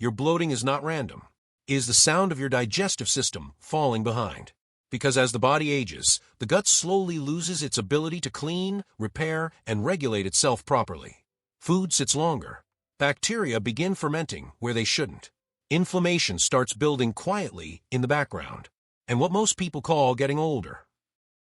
your bloating is not random. It is the sound of your digestive system falling behind. Because as the body ages, the gut slowly loses its ability to clean, repair, and regulate itself properly. Food sits longer. Bacteria begin fermenting where they shouldn't. Inflammation starts building quietly in the background. And what most people call getting older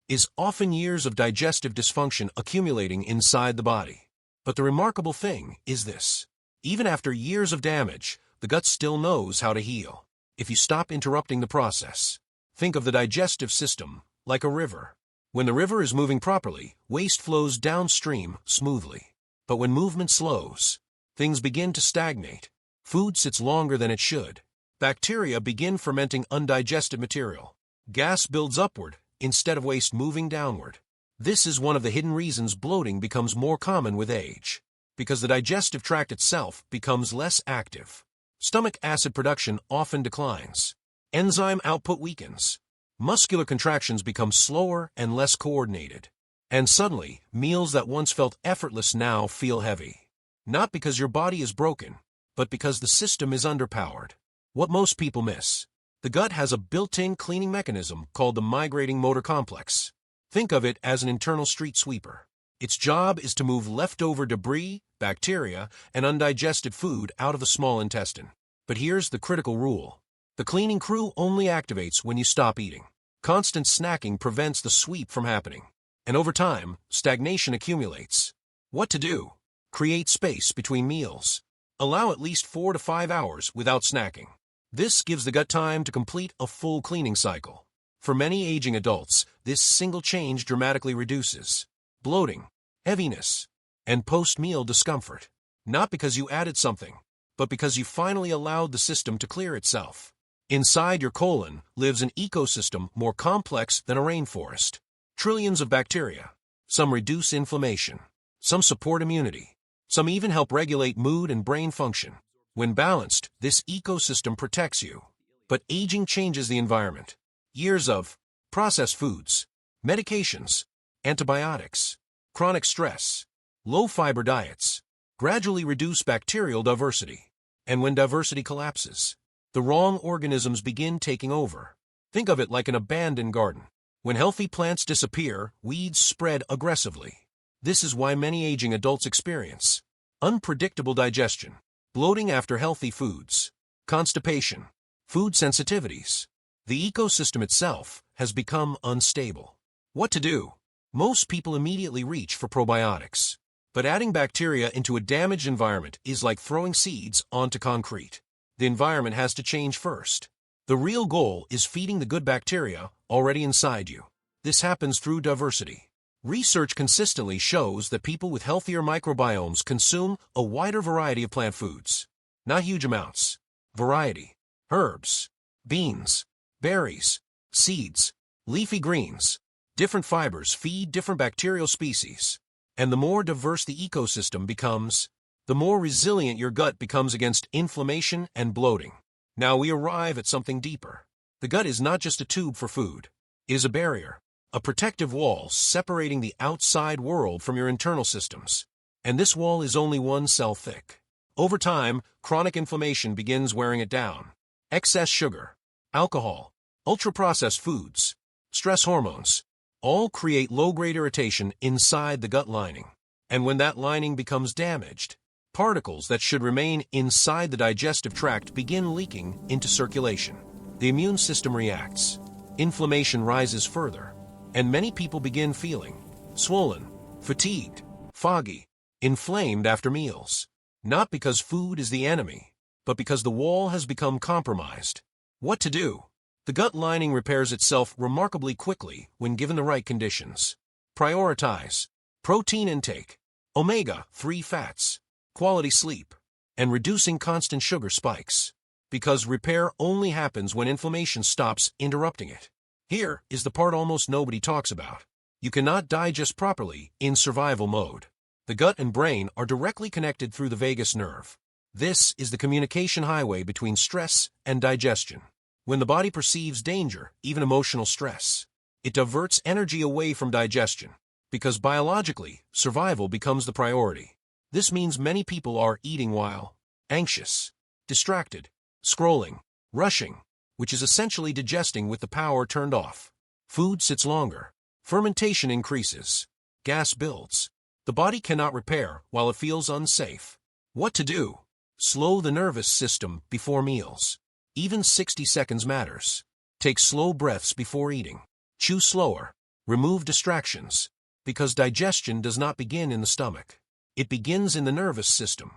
is often years of digestive dysfunction accumulating inside the body. But the remarkable thing is this. Even after years of damage, the gut still knows how to heal. If you stop interrupting the process. Think of the digestive system like a river. When the river is moving properly, waste flows downstream smoothly. But when movement slows, things begin to stagnate. Food sits longer than it should. Bacteria begin fermenting undigested material. Gas builds upward instead of waste moving downward. This is one of the hidden reasons bloating becomes more common with age. Because the digestive tract itself becomes less active. Stomach acid production often declines. Enzyme output weakens. Muscular contractions become slower and less coordinated. And suddenly, meals that once felt effortless now feel heavy. Not because your body is broken, but because the system is underpowered. What most people miss. The gut has a built-in cleaning mechanism called the migrating motor complex. Think of it as an internal street sweeper. Its job is to move leftover debris, bacteria, and undigested food out of the small intestine. But here's the critical rule. The cleaning crew only activates when you stop eating. Constant snacking prevents the sweep from happening. And over time, stagnation accumulates. What to do? Create space between meals. Allow at least 4 to 5 hours without snacking. This gives the gut time to complete a full cleaning cycle. For many aging adults, this single change dramatically reduces bloating, heaviness, and post-meal discomfort. Not because you added something, but because you finally allowed the system to clear itself. Inside your colon lives an ecosystem more complex than a rainforest. Trillions of bacteria. Some reduce inflammation. Some support immunity. Some even help regulate mood and brain function. When balanced, this ecosystem protects you. But aging changes the environment. Years of processed foods, medications, antibiotics, chronic stress, low-fiber diets gradually reduce bacterial diversity. And when diversity collapses, the wrong organisms begin taking over. Think of it like an abandoned garden. When healthy plants disappear, weeds spread aggressively. This is why many aging adults experience unpredictable digestion, bloating after healthy foods, constipation, food sensitivities. The ecosystem itself has become unstable. What to do? Most people immediately reach for probiotics. But adding bacteria into a damaged environment is like throwing seeds onto concrete. The environment has to change first. The real goal is feeding the good bacteria already inside you. This happens through diversity. Research consistently shows that people with healthier microbiomes consume a wider variety of plant foods. Not huge amounts. Variety. Herbs, beans, berries, seeds, leafy greens. Different fibers feed different bacterial species. And the more diverse the ecosystem becomes, the more resilient your gut becomes against inflammation and bloating. Now we arrive at something deeper. The gut is not just a tube for food. It is a barrier, a protective wall separating the outside world from your internal systems. And this wall is only one cell thick. Over time, chronic inflammation begins wearing it down. Excess sugar, alcohol, ultra-processed foods, stress hormones, all create low-grade irritation inside the gut lining. And when that lining becomes damaged, particles that should remain inside the digestive tract begin leaking into circulation. The immune system reacts. Inflammation rises further, and many people begin feeling swollen, fatigued, foggy, inflamed after meals. Not because food is the enemy, but because the wall has become compromised. What to do? The gut lining repairs itself remarkably quickly when given the right conditions. Prioritize protein intake, omega-3 fats, quality sleep, and reducing constant sugar spikes. Because repair only happens when inflammation stops interrupting it. Here is the part almost nobody talks about. You cannot digest properly in survival mode. The gut and brain are directly connected through the vagus nerve. This is the communication highway between stress and digestion. When the body perceives danger, even emotional stress, it diverts energy away from digestion. Because biologically, survival becomes the priority. This means many people are eating while anxious, distracted, scrolling, rushing, which is essentially digesting with the power turned off. Food sits longer. Fermentation increases. Gas builds. The body cannot repair while it feels unsafe. What to do? Slow the nervous system before meals. Even 60 seconds matters. Take slow breaths before eating. Chew slower. Remove distractions. Because digestion does not begin in the stomach. It begins in the nervous system.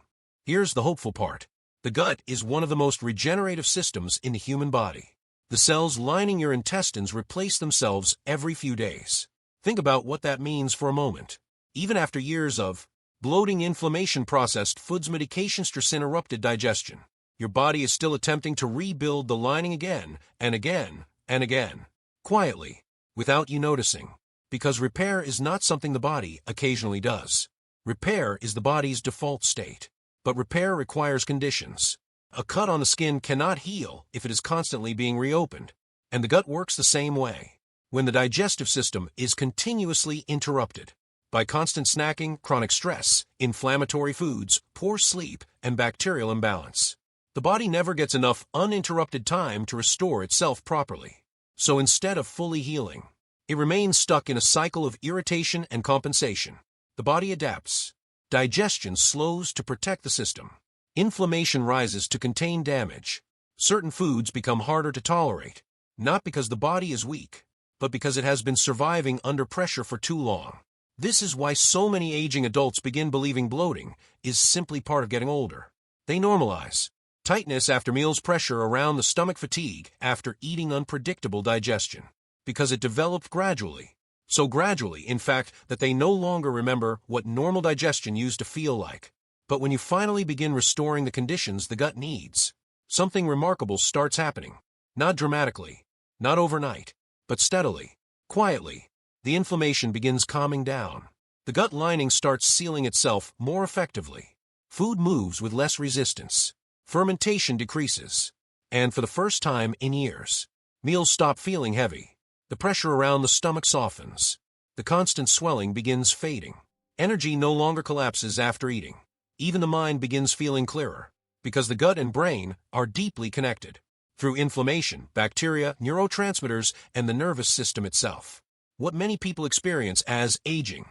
Here's the hopeful part. The gut is one of the most regenerative systems in the human body. The cells lining your intestines replace themselves every few days. Think about what that means for a moment. Even after years of bloating, inflammation, processed foods, medication, stress interrupted digestion, your body is still attempting to rebuild the lining again and again and again, quietly, without you noticing. Because repair is not something the body occasionally does. Repair is the body's default state. But repair requires conditions. A cut on the skin cannot heal if it is constantly being reopened. And the gut works the same way. When the digestive system is continuously interrupted by constant snacking, chronic stress, inflammatory foods, poor sleep, and bacterial imbalance, the body never gets enough uninterrupted time to restore itself properly. So instead of fully healing, it remains stuck in a cycle of irritation and compensation. The body adapts. Digestion slows to protect the system. Inflammation rises to contain damage. Certain foods become harder to tolerate, not because the body is weak, but because it has been surviving under pressure for too long. This is why so many aging adults begin believing bloating is simply part of getting older. They normalize tightness after meals, pressure around the stomach, fatigue after eating, unpredictable digestion, because it developed gradually. So gradually, in fact, that they no longer remember what normal digestion used to feel like. But when you finally begin restoring the conditions the gut needs, something remarkable starts happening. Not dramatically, not overnight, but steadily, quietly. The inflammation begins calming down. The gut lining starts sealing itself more effectively. Food moves with less resistance. Fermentation decreases. And for the first time in years, meals stop feeling heavy. The pressure around the stomach softens. The constant swelling begins fading. Energy no longer collapses after eating. Even the mind begins feeling clearer, because the gut and brain are deeply connected through inflammation, bacteria, neurotransmitters, and the nervous system itself. What many people experience as aging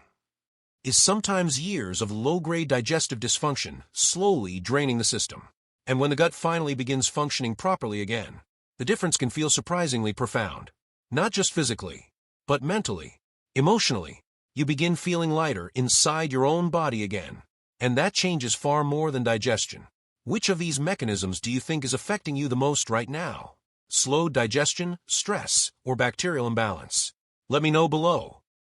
is sometimes years of low-grade digestive dysfunction slowly draining the system. And when the gut finally begins functioning properly again, the difference can feel surprisingly profound. Not just physically, but mentally, emotionally. You begin feeling lighter inside your own body again. And that changes far more than digestion. Which of these mechanisms do you think is affecting you the most right now? Slowed digestion, stress, or bacterial imbalance? Let me know below.